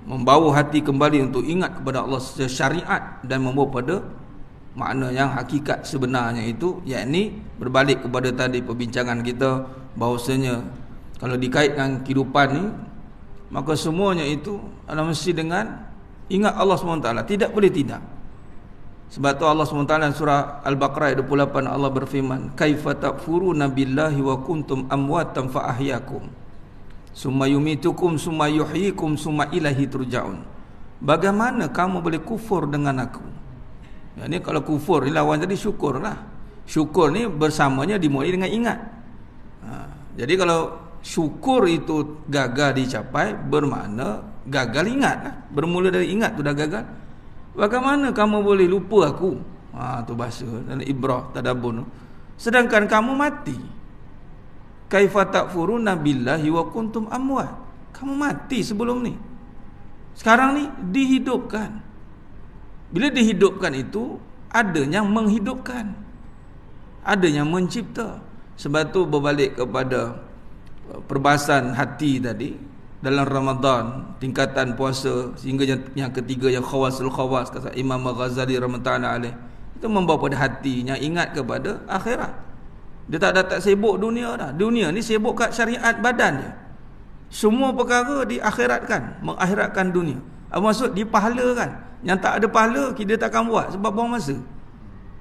membawa hati kembali untuk ingat kepada Allah secara syariat dan membawa pada makna yang hakikat sebenarnya itu, yakni berbalik kepada tadi perbincangan kita bahawasanya kalau dikaitkan kehidupan ni maka semuanya itu adalah mesti dengan ingat Allah SWT, tidak boleh tidak. Sebab tu Allah SWT dalam surah Al-Baqarah ayat 28 Allah berfirman, kaifa takfuruna billahi wa kuntum amwatan fa ahyakum summa yumitukum summa yuhyikum summa ilahi turja'un. Bagaimana kamu boleh kufur dengan aku? Ya, ni kalau kufur ni lawan tadi syukurlah. Syukur ni bersamanya dimulai dengan ingat. Jadi kalau syukur itu gagal dicapai, bermakna gagal ingat lah. Bermula dari ingat tu dah gagal. Bagaimana kamu boleh lupa aku? Tu bahasa dalam ibrah tadabbur. Sedangkan kamu mati. Kaifa takfuruna billahi wa kuntum amwat. Kamu mati sebelum ni. Sekarang ni dihidupkan. Bila dihidupkan itu ada yang menghidupkan, ada yang mencipta. Sebab tu berbalik kepada perbahasan hati tadi dalam Ramadan, tingkatan puasa sehingga yang ketiga yang khawasul khawas kata Imam Ghazali rahmatullahi alaih, itu membawa pada hati yang ingat kepada akhirat. Dia tak sibuk dunia dah. Dunia ni sibuk kat syariat badan dia. Semua perkara diakhiratkan, mengakhiratkan dunia. Apa maksud? Dipahalakan. Yang tak ada pahala dia tak akan buat sebab buang masa.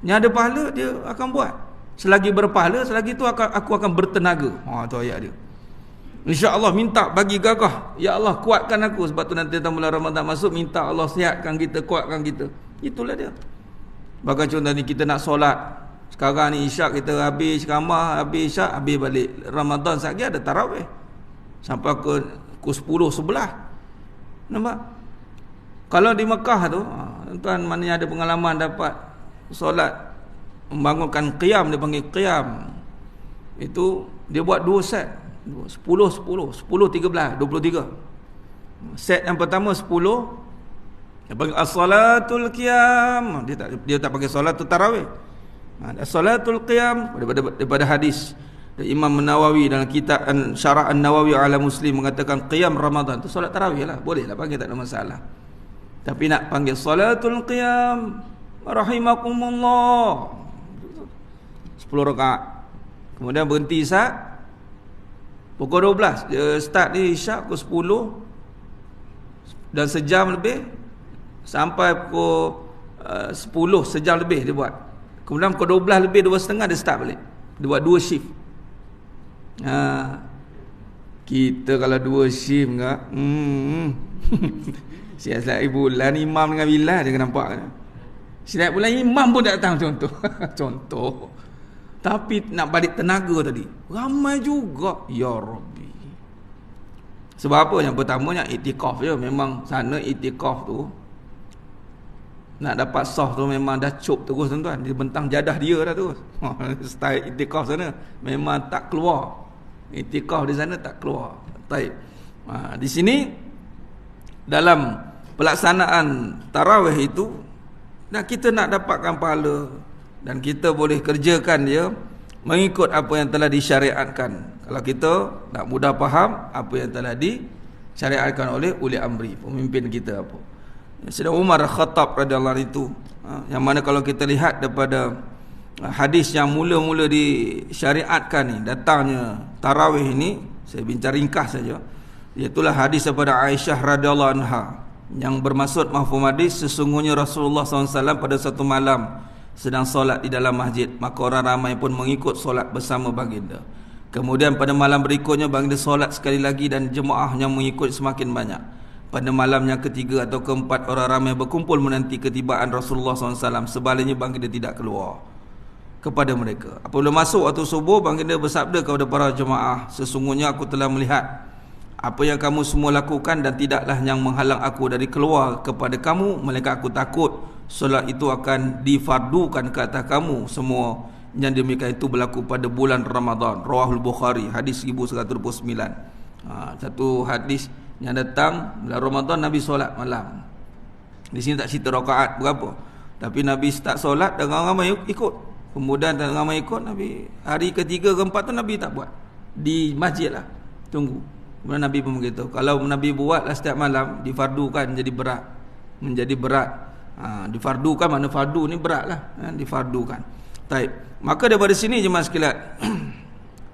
Yang ada pahala dia akan buat. Selagi berpahala, selagi tu aku akan bertenaga. Tu ayat dia. InsyaAllah minta bagi gagah. Ya Allah kuatkan aku. Sebab tu nanti datang bulan Ramadan masuk, minta Allah sihatkan kita, kuatkan kita. Itulah dia. Bahkan contoh ni kita nak solat. Sekarang ni isyak kita habis kamar, habis isyak, habis balik. Ramadan sekali ada tarawih. Sampai ke 10-11. Nampak? Kalau di Mekah tu, tuan mana ada pengalaman dapat solat, membangunkan qiyam, dia panggil qiyam. Itu dia buat 2 set. 10, 13, 23. Set yang pertama 10, dia panggil as-salatul qiyam. Dia tak panggil salatul tarawih. As-salatul qiyam daripada hadis dari Imam Nawawi dalam kitab Syarah An-Nawawi ala Muslim mengatakan qiyam Ramadan tu solat tarawih lah, boleh lah panggil, tak ada masalah. Tapi nak panggil salatul qiyam rahimakumullah 10 rakaat, kemudian berhenti isyak pukul 12. Dia start ni isyak pukul 10 dan sejam lebih sampai pukul 10, sejam lebih dia buat. Kemudian pukul 12 lebih 2.30 dia start balik. Dia buat 2 shift. Kita kalau 2 shift enggak siap-siap bulan imam dengan bilal dia nampak kan. Siap bulan imam pun tak datang contoh. Contoh. Tapi nak balik tenaga tadi ramai juga, ya Rabbi. Sebab apa? Yang pertamanya iktikaf je. Memang sana iktikaf tu nak dapat sah tu memang dah cop terus tuan-tuan. Dia bentang jadah dia dah terus. Style iktikaf sana memang tak keluar. Iktikaf di sana tak keluar. Baik. Di sini dalam pelaksanaan tarawih itu, dan kita nak dapatkan pahala dan kita boleh kerjakan dia mengikut apa yang telah disyariatkan. Kalau kita nak mudah faham apa yang telah disyariatkan oleh uli amri, pemimpin kita apa. Sayyidina Umar Khattab radhiyallahu anhu itu, yang mana kalau kita lihat daripada hadis yang mula-mula disyariatkan ni, datangnya tarawih ini, saya bincang ringkas saja. Iaitulah hadis daripada Aisyah radhiyallahu anha yang bermaksud mafhum hadis, sesungguhnya Rasulullah SAW pada satu malam sedang solat di dalam masjid, maka orang ramai pun mengikut solat bersama baginda. Kemudian pada malam berikutnya baginda solat sekali lagi dan jemaah yang mengikut semakin banyak. Pada malam yang ketiga atau keempat, orang ramai berkumpul menanti ketibaan Rasulullah SAW. Sebaliknya baginda tidak keluar kepada mereka. Apabila masuk waktu subuh, baginda bersabda kepada para jemaah, sesungguhnya aku telah melihat apa yang kamu semua lakukan dan tidaklah yang menghalang aku dari keluar kepada kamu, melainkan aku takut solat itu akan difardukan ke atas kamu semua. Yang demikian itu berlaku pada bulan Ramadan. Rawahul Bukhari, hadis 1129. Satu hadis yang datang bulan Ramadan Nabi solat malam. Di sini tak cerita rakaat berapa, tapi Nabi start solat dan ramai ikut. Kemudian dan ramai ikut, Nabi hari ketiga keempat tu Nabi tak buat di masjid lah, tunggu. Kemudian Nabi pun beritahu, kalau Nabi buatlah setiap malam, difardukan jadi berat, menjadi berat. Difardukan, makna fardu ni berat lah, difardukan. Taib. Maka daripada sini jemaah sekalian,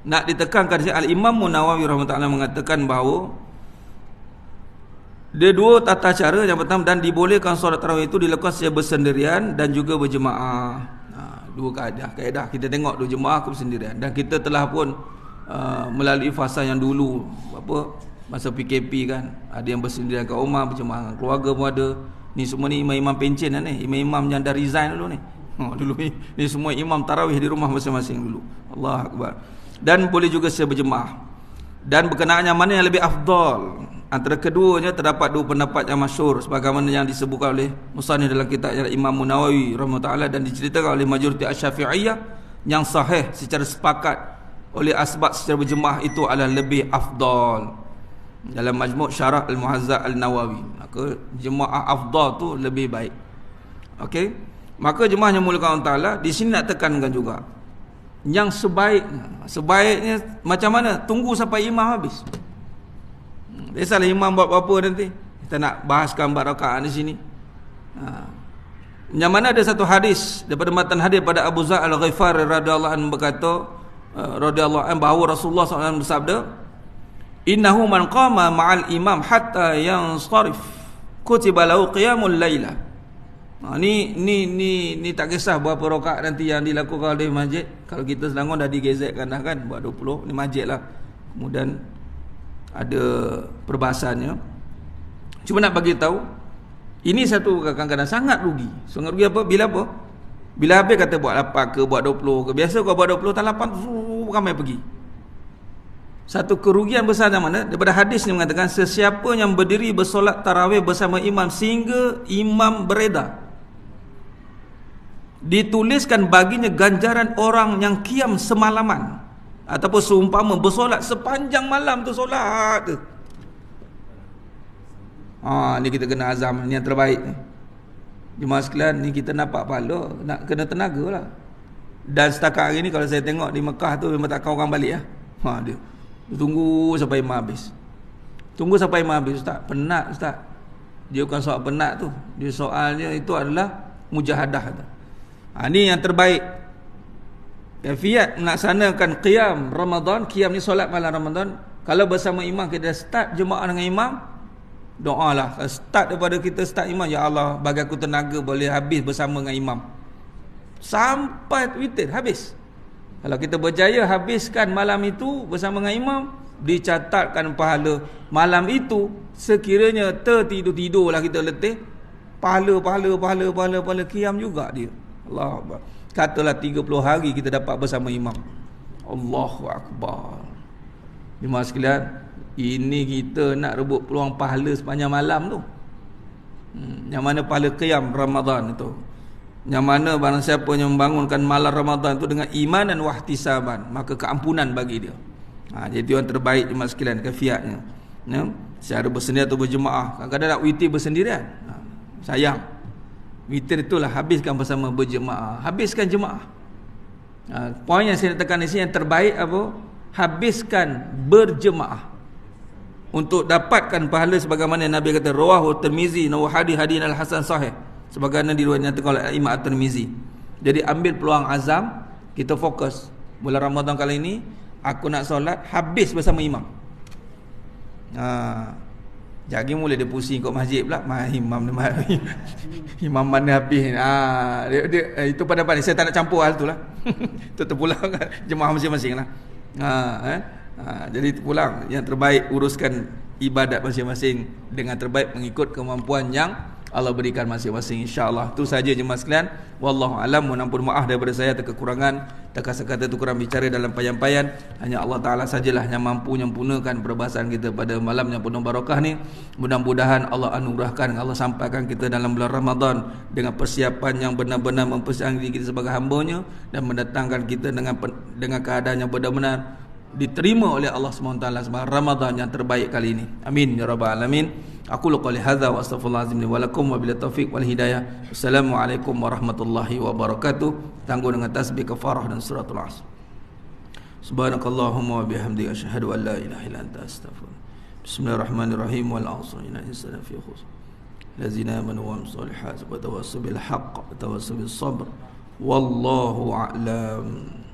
nak ditekankan, Al-Imam Nawawi rahimahullah mengatakan bahawa dia dua tata cara. Yang pertama, dan dibolehkan solat tarawih itu dilakukan secara bersendirian dan juga berjemaah. Dua kaedah kita tengok, dua jemaah ke bersendirian. Dan kita telah pun melalui fasa yang dulu, masa PKP kan, ada yang bersendirian kat rumah, berjemaah dengan keluarga pun ada. Ni semua ni imam-imam pencen lah ni, imam-imam yang dah resign dulu ni. Dulu ni semua imam tarawih di rumah masing-masing dulu. Allah Akbar. Dan boleh juga secara berjemaah. Dan berkenaan yang mana yang lebih afdal, antara keduanya terdapat dua pendapat yang masyhur sebagaimana yang disebutkan oleh musannif dalam kitab Imam Nawawi rahimahullah, dan diceritakan oleh majoriti Asy-Syafi'iyah yang sahih secara sepakat oleh asbab secara berjemaah itu adalah lebih afdal. Dalam Majmu' Syarah Al-Muhazzab Al-Nawawi, maka jemaah afdal tu lebih baik. Okey, maka jemaah yang muliakan Allah Taala, di sini nak tekankan juga yang sebaiknya macam mana, tunggu sampai imam habis. Biasalah imam buat apa nanti, kita nak bahaskan rakaat di sini. Yang mana ada satu hadis daripada matan hadis pada Abu Zar Al-Ghifari radhiyallahu anhu berkata, radhiyallahu anhu, bahawa Rasulullah SAW bersabda, innahu man qama ma'al imam hatta yansarif kutiba lahu qiyamul lailah. Ni tak kisah berapa rakaat nanti yang dilakukan oleh masjid. Kalau kita Selangor dah digezetkan dah kan, buat 20, ni masjid lah. Kemudian ada perbahasannya. Cuma nak bagi tahu, ini satu kadang-kadang sangat rugi. Sangat rugi apa? Bila habis kata buat 8 ke, buat 20 ke. Biasa kau buat 20 tak 8, ramai pergi. Satu kerugian besar yang mana? Daripada hadis ni mengatakan, sesiapa yang berdiri bersolat tarawih bersama imam sehingga imam beredar, dituliskan baginya ganjaran orang yang qiyam semalaman, ataupun seumpama bersolat sepanjang malam tu solat tu. Ni kita kena azam, ni yang terbaik ni. Jemaah sekalian, ni kita nampak pahala, nak kena tenaga lah. Dan setakat hari ni kalau saya tengok di Mekah tu memang takkan orang balik lah. Dia tunggu sampai imam habis. Tunggu sampai imam habis. Ustaz, penat Ustaz. Dia bukan soal penat tu, dia soalnya itu adalah mujahadah tu. Ni yang terbaik. Kaifiat melaksanakan qiyam Ramadan. Qiyam ni solat malam Ramadan. Kalau bersama imam, kita start jemaah dengan imam, doa lah. Start daripada kita start imam, ya Allah bagi aku tenaga boleh habis bersama dengan imam sampai witir habis. Kalau kita berjaya habiskan malam itu bersama dengan imam, dicatatkan pahala malam itu. Sekiranya tertidur-tidur lah kita letih, pahala qiyam juga dia. Allah Akbar. Katalah 30 hari kita dapat bersama imam. Allahu Akbar. Jemaah sekalian, ini kita nak rebut peluang pahala sepanjang malam tu. Yang mana pahala qiyam Ramadan itu, yang mana barang siapa yang membangunkan malam Ramadan itu dengan iman dan wahtisaban, maka keampunan bagi dia. Jadi yang terbaik jemaah sekalian kaifiatnya. Secara bersendirian atau berjemaah. Kadang-kadang nak witir bersendirian. Sayang. Witir itulah habiskan bersama berjemaah. Habiskan jemaah. Poin yang saya nak tekan di sini, yang terbaik apa? Habiskan berjemaah. Untuk dapatkan pahala sebagaimana Nabi kata, rawahu Tirmizi wa hadis al-hasan sahih, sebagaimana diriwayatkan oleh Imam At-Tirmizi. Jadi ambil peluang azam, kita fokus bulan Ramadan kali ini, aku nak solat habis bersama imam. Jadi mula dia pusing kat masjid pula, imam ni imam mana habis. Itu pada saya tak nak campur hal tu lah. Itu terpulang jemaah masing-masing lah. Jadi terpulang yang terbaik, uruskan ibadat masing-masing dengan terbaik mengikut kemampuan yang Allah berikan masing-masing, insya-Allah. Itu saja jemaah sekalian. Wallahu alam. Mohon ampun maaf daripada saya atas kekurangan, kata-kata tu kurang bicara dalam payan-payan. Hanya Allah Taala sajalah yang mampu menyempurnakan perbahasan kita pada malam yang penuh barakah ni. Mudah-mudahan Allah anugerahkan, Allah sampaikan kita dalam bulan Ramadan dengan persiapan yang benar-benar mempersiapkan diri kita sebagai hamba-Nya dan mendatangkan kita dengan keadaan yang benar-benar diterima oleh Allah SWT sebagai Ramadan yang terbaik kali ini. Amin ya rabbal alamin. Aku qouli hadza wa astaghfirullahalazim li wa lakum wa billahi taufiq wal hidayah. Assalamualaikum warahmatullahi wabarakatuh. Tangguh dengan tasbih kafarah dan suratul asr. Subhanakallahumma wa bihamdika asyhadu an la ilaha illa anta astaghfiruka. Bismillahirrahmanirrahim. Wal 'asri innal insana fi khusr. Allazina amanu wa amilus solihati wa tawassaw bil haqq wa tawassaw bis sabr. Wallahu a'lam.